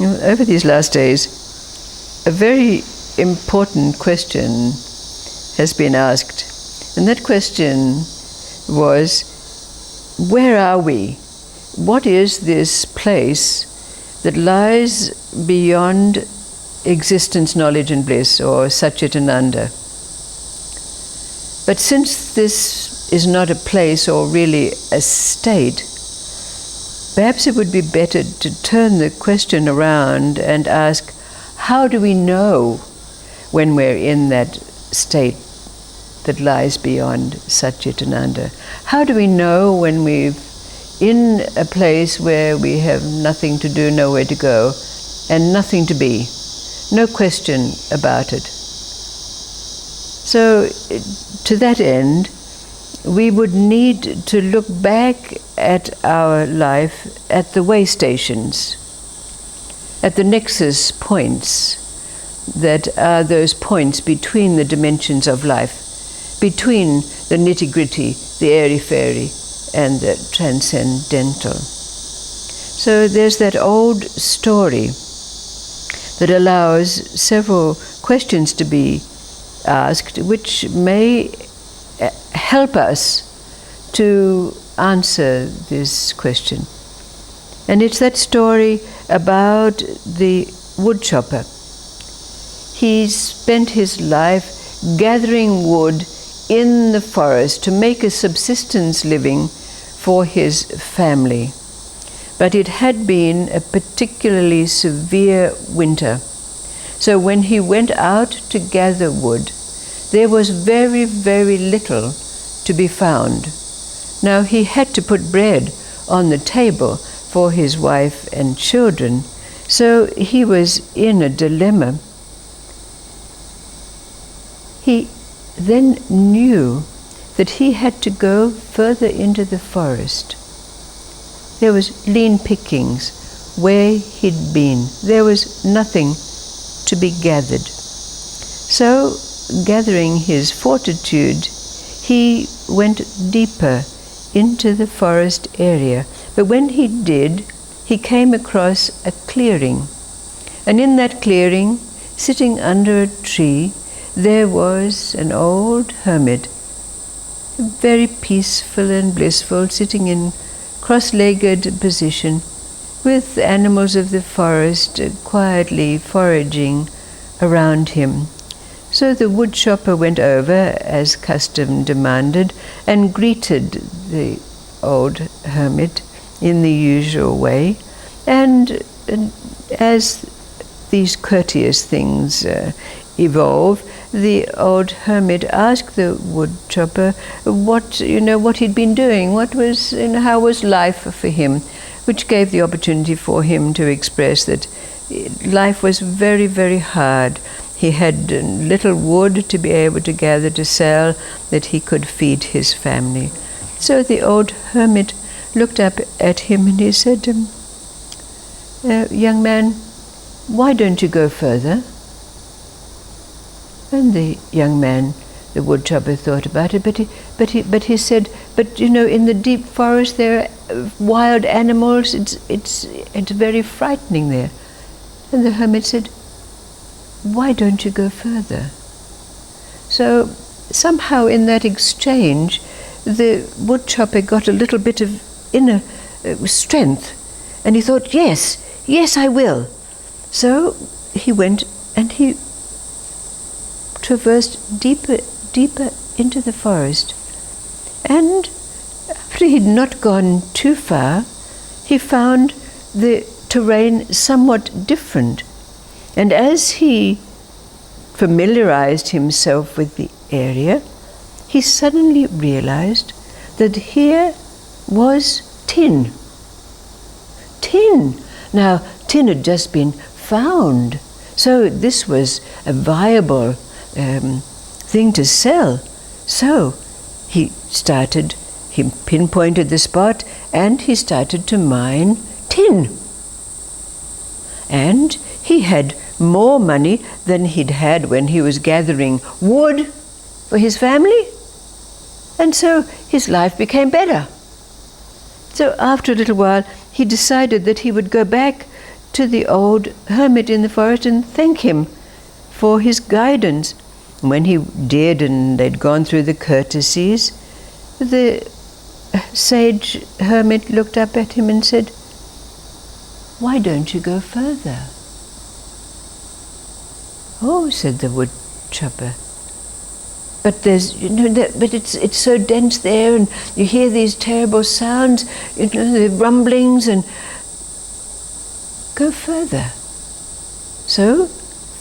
Over these last days, a very important question has been asked. And that question was, where are we? What is this place that lies beyond existence, knowledge and bliss, or Satchitananda? But since this is not a place or really a state, perhaps it would be better to turn the question around and ask, how do we know when we're in that state that lies beyond Satchitananda? How do we know when we're in a place where we have nothing to do, nowhere to go, and nothing to be? No question about it. So, to that end, we would need to look back at our life at the way stations, at the nexus points that are those points between the dimensions of life, between the nitty-gritty, the airy-fairy, and the transcendental. So there's that old story that allows several questions to be asked, which may help us to answer this question. And it's that story about the woodchopper. He spent his life gathering wood in the forest to make a subsistence living for his family. But it had been a particularly severe winter. So when he went out to gather wood, there was very, very little to be found. Now he had to put bread on the table for his wife and children, so he was in a dilemma. He then knew that he had to go further into the forest. There was lean pickings where he'd been. There was nothing to be gathered. So, gathering his fortitude, he went deeper into the forest area. But when he did, he came across a clearing. And in that clearing, sitting under a tree, there was an old hermit, very peaceful and blissful, sitting in cross-legged position, with animals of the forest quietly foraging around him. So the woodchopper went over, as custom demanded, and greeted the old hermit in the usual way. And as these courteous things evolve, the old hermit asked the woodchopper what he'd been doing, how was life for him, which gave the opportunity for him to express that life was very, very hard. He had little wood to be able to gather to sell, that he could feed his family. So the old hermit looked up at him and he said, young man, why don't you go further? And the young man, the woodchopper, thought about it, but he said, in the deep forest there are wild animals. It's very frightening there. And the hermit said, why don't you go further? So somehow in that exchange, the woodchopper got a little bit of inner strength, and he thought, yes, I will. So he went and he traversed deeper into the forest. And after he'd not gone too far, he found the terrain somewhat different. And as he familiarized himself with the area, he suddenly realized that here was tin. Tin! Now, tin had just been found, so this was a viable thing to sell. So he pinpointed the spot and he started to mine tin. And he had more money than he'd had when he was gathering wood for his family. And so his life became better. So after a little while, he decided that he would go back to the old hermit in the forest and thank him for his guidance. And when he did, and they'd gone through the courtesies, the sage hermit looked up at him and said, "Why don't you go further?" "Oh," said the woodchopper, "but there's, but it's so dense there, and you hear these terrible sounds, the rumblings, and go further." So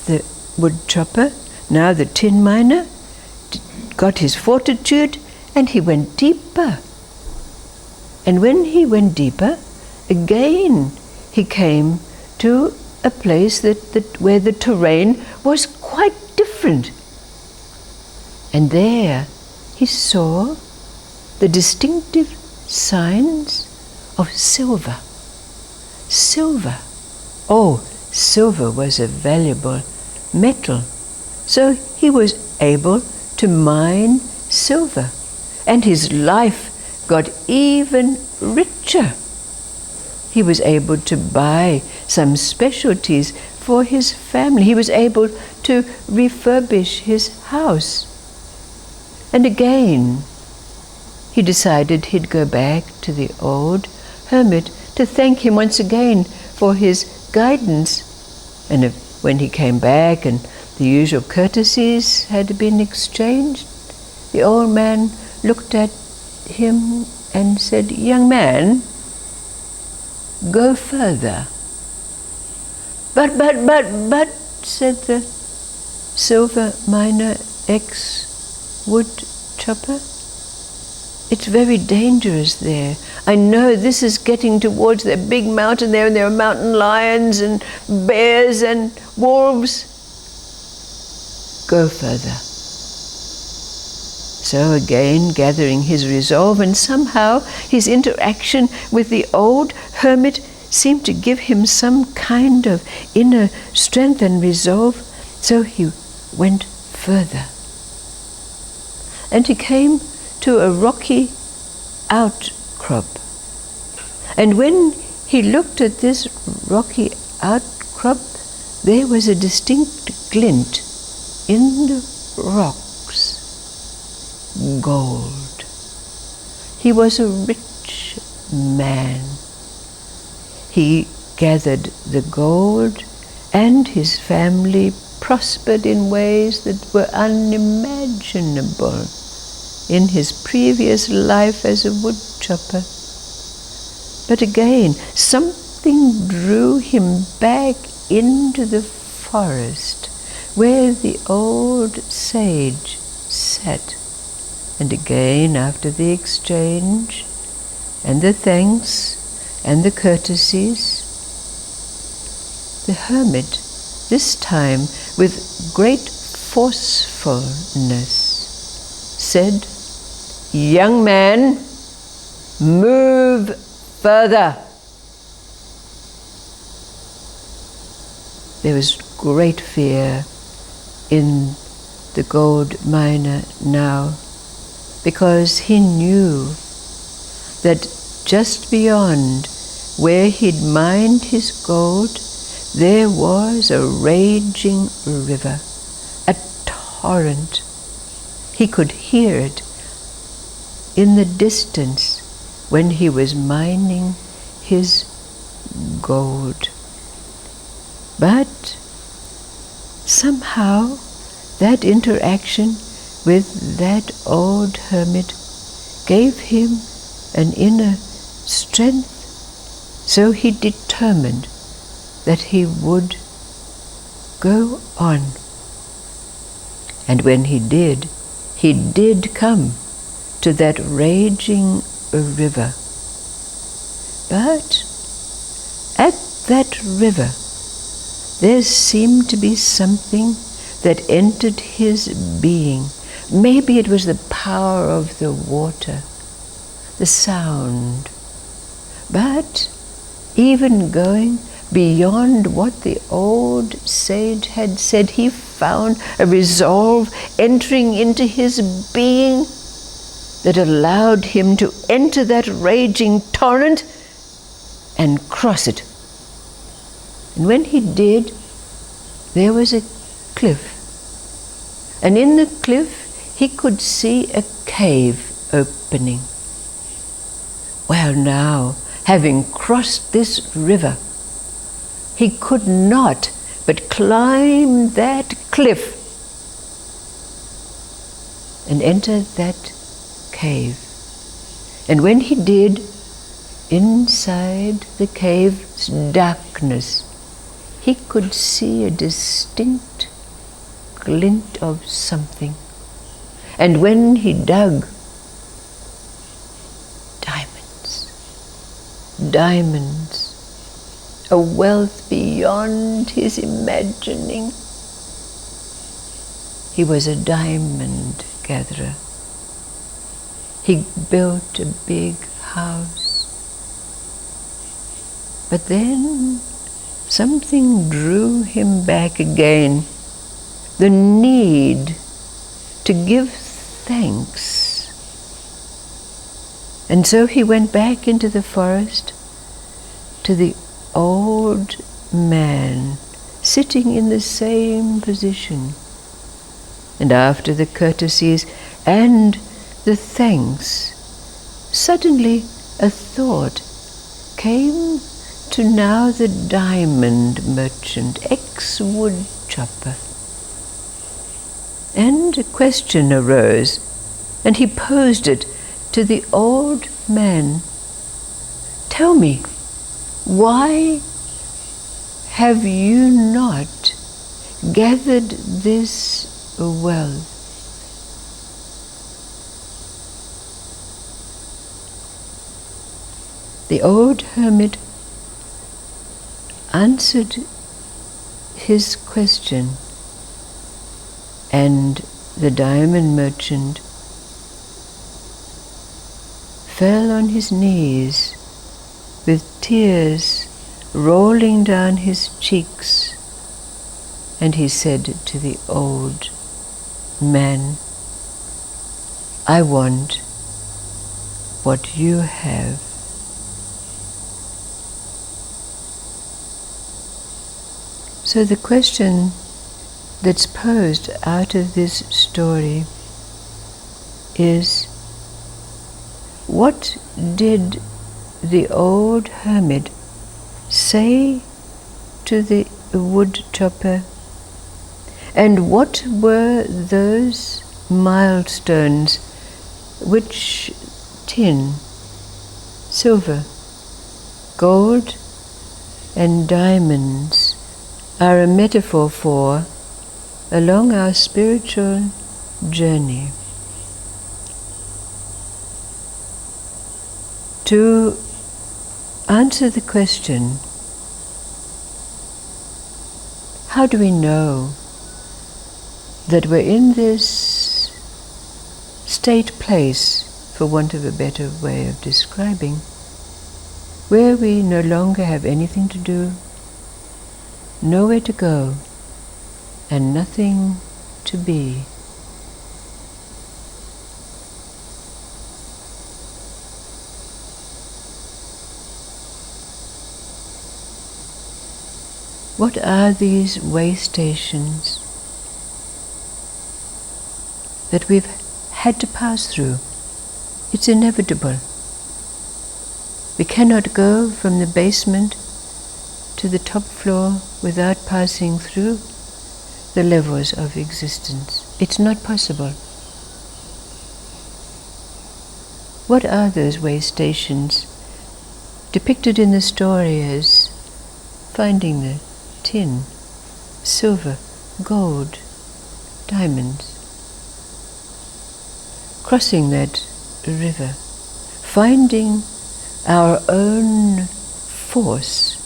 the woodchopper, now the tin miner, got his fortitude, and he went deeper. And when he went deeper, again he came to a place where the terrain was quite different. And there he saw the distinctive signs of silver. Silver. Oh, silver was a valuable metal. So he was able to mine silver, and his life got even richer. He was able to buy some specialties for his family. He was able to refurbish his house. And again, he decided he'd go back to the old hermit to thank him once again for his guidance. And when he came back and the usual courtesies had been exchanged, the old man looked at him and said, "Young man, go further." But, said the silver miner ex-woodchopper, "it's very dangerous there. I know this is getting towards the big mountain there, and there are mountain lions and bears and wolves. Go further." So again, gathering his resolve, and somehow his interaction with the old hermit seemed to give him some kind of inner strength and resolve, so he went further. And he came to a rocky outcrop. And when he looked at this rocky outcrop, there was a distinct glint in the rocks. Gold. He was a rich man. He gathered the gold, and his family prospered in ways that were unimaginable in his previous life as a woodchopper. But again, something drew him back into the forest where the old sage sat. And again, after the exchange and the thanks and the courtesies, the hermit, this time with great forcefulness, said, "Young man, move further." There was great fear in the gold miner now, because he knew that just beyond where he'd mined his gold, there was a raging river, a torrent. He could hear it in the distance when he was mining his gold. But somehow that interaction with that old hermit gave him an inner strength, so he determined that he would go on. And when he did come to that raging river. But at that river, there seemed to be something that entered his being. Maybe it was the power of the water, the sound. But even going beyond what the old sage had said, he found a resolve entering into his being that allowed him to enter that raging torrent and cross it. And when he did, there was a cliff. And in the cliff, he could see a cave opening. Well, now, having crossed this river, he could not but climb that cliff and enter that cave. And when he did, inside the cave's darkness, he could see a distinct glint of something. And when he dug, diamonds, a wealth beyond his imagining. He was a diamond gatherer. He built a big house. But then something drew him back again. The need to give thanks. And so he went back into the forest to the old man sitting in the same position. And after the courtesies and the thanks, suddenly a thought came to now the diamond merchant, ex-woodchopper. And a question arose, and he posed it to the old man. Tell me, why have you not gathered this wealth? The old hermit answered his question, and the diamond merchant fell on his knees with tears rolling down his cheeks, and he said to the old man, I want what you have. So the question that's posed out of this story is, what did the old hermit say to the woodchopper? And what were those milestones which tin, silver, gold, and diamonds are a metaphor for along our spiritual journey? To answer the question, how do we know that we're in this state place, for want of a better way of describing, where we no longer have anything to do, nowhere to go, and nothing to be? What are these way stations that we've had to pass through? It's inevitable. We cannot go from the basement to the top floor without passing through the levels of existence. It's not possible. What are those way stations depicted in the story as finding the tin, silver, gold, diamonds, crossing that river, finding our own force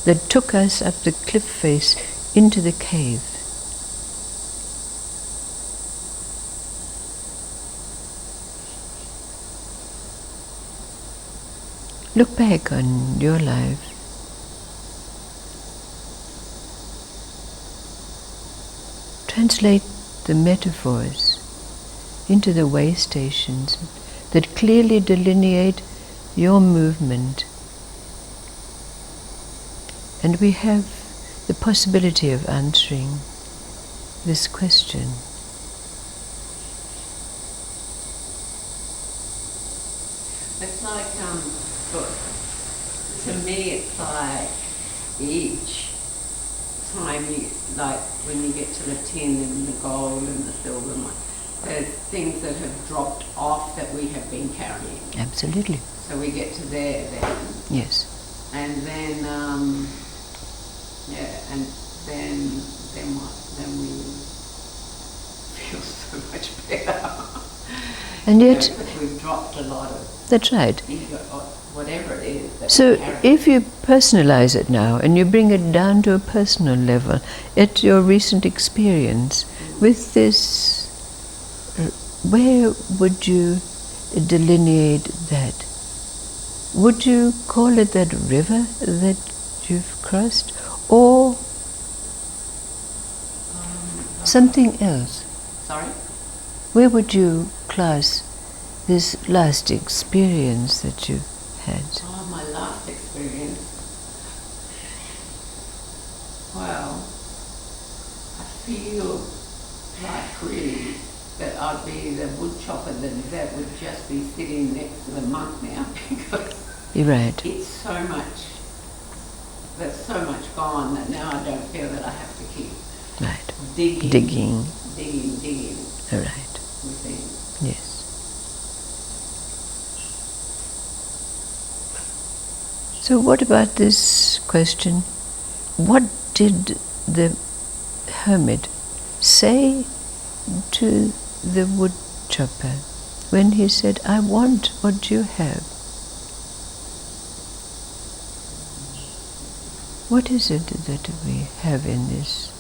that took us up the cliff face into the cave? Look back on your life. Translate the metaphors into the way stations that clearly delineate your movement. And we have the possibility of answering this question. It's like, to me it's like each time you, like when you get to the tin and the gold and the silver, there's things that have dropped off that we have been carrying. Absolutely. So we get to there then. Yes. And then, and then what? Then we feel so much better. And yet, because we've dropped a lot of that's right. ego, or whatever it is. That So we carry. if you personalize it now and you bring it down to a personal level, at your recent experience with this, where would you delineate that? Would you call it that river that you've crossed, or something else? Sorry? Where would you class this last experience that you had? Oh, my last experience. Well, I feel like really that I'd be the woodchopper that would just be sitting next to the monk now, because You're right. it's so much, there's so much gone that now I don't feel that I have to keep Right. digging All right. within. Yes. So what about this question? What did the hermit say to the woodchopper when he said, I want what you have? What is it that we have in this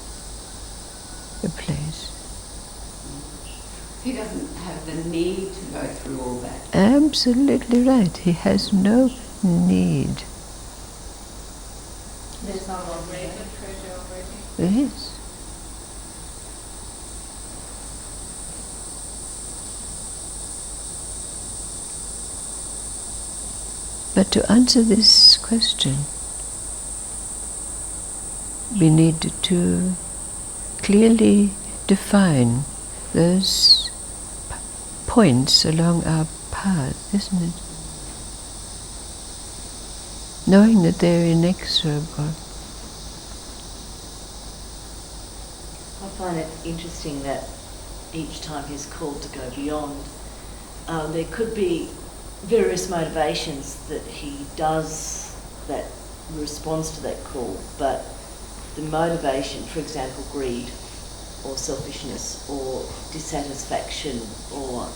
place? He doesn't have the need to go through all that. Absolutely right. He has no need. There's not already a treasure already. Yes. But to answer this question, we need to clearly define those points along our path, isn't it? Knowing that they're inexorable. I find it interesting that each time he's called to go beyond, there could be various motivations that he does that responds to that call, but the motivation, for example, greed or selfishness or dissatisfaction or,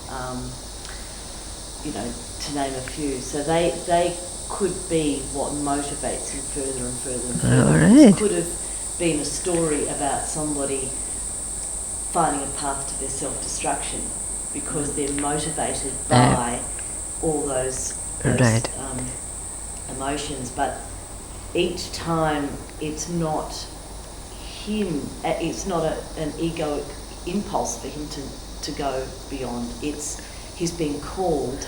to name a few. So they could be what motivates him further and further and further. All right. It could have been a story about somebody finding a path to their self-destruction because they're motivated by all those Right. emotions. But each time it's not him, it's not an egoic impulse for him to go beyond. He's being called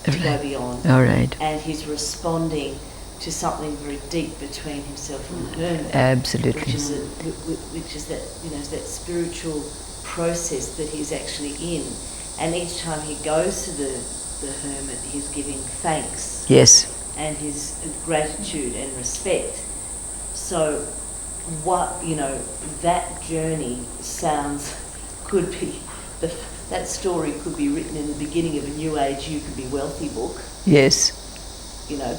to go beyond. All right. And he's responding to something very deep between himself and the hermit. Absolutely. Which is that that spiritual process that he's actually in. And each time he goes to the hermit, he's giving thanks. Yes. And his gratitude and respect. So that journey that story could be written in the beginning of a New Age You Could Be Wealthy book. Yes.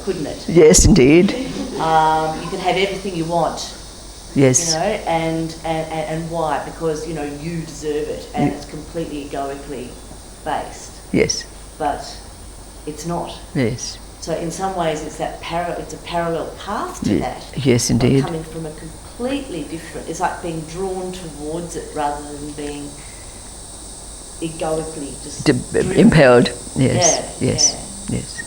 Couldn't it? Yes, indeed. You can have everything you want. Yes. And why? Because you deserve it, and it's completely egoically based. Yes. But it's not. Yes. So in some ways, it's a parallel path to that. Yes, indeed. Coming from a completely different. It's like being drawn towards it rather than being egoically just Impelled. Yes. Yeah, Yes. yeah. Yes.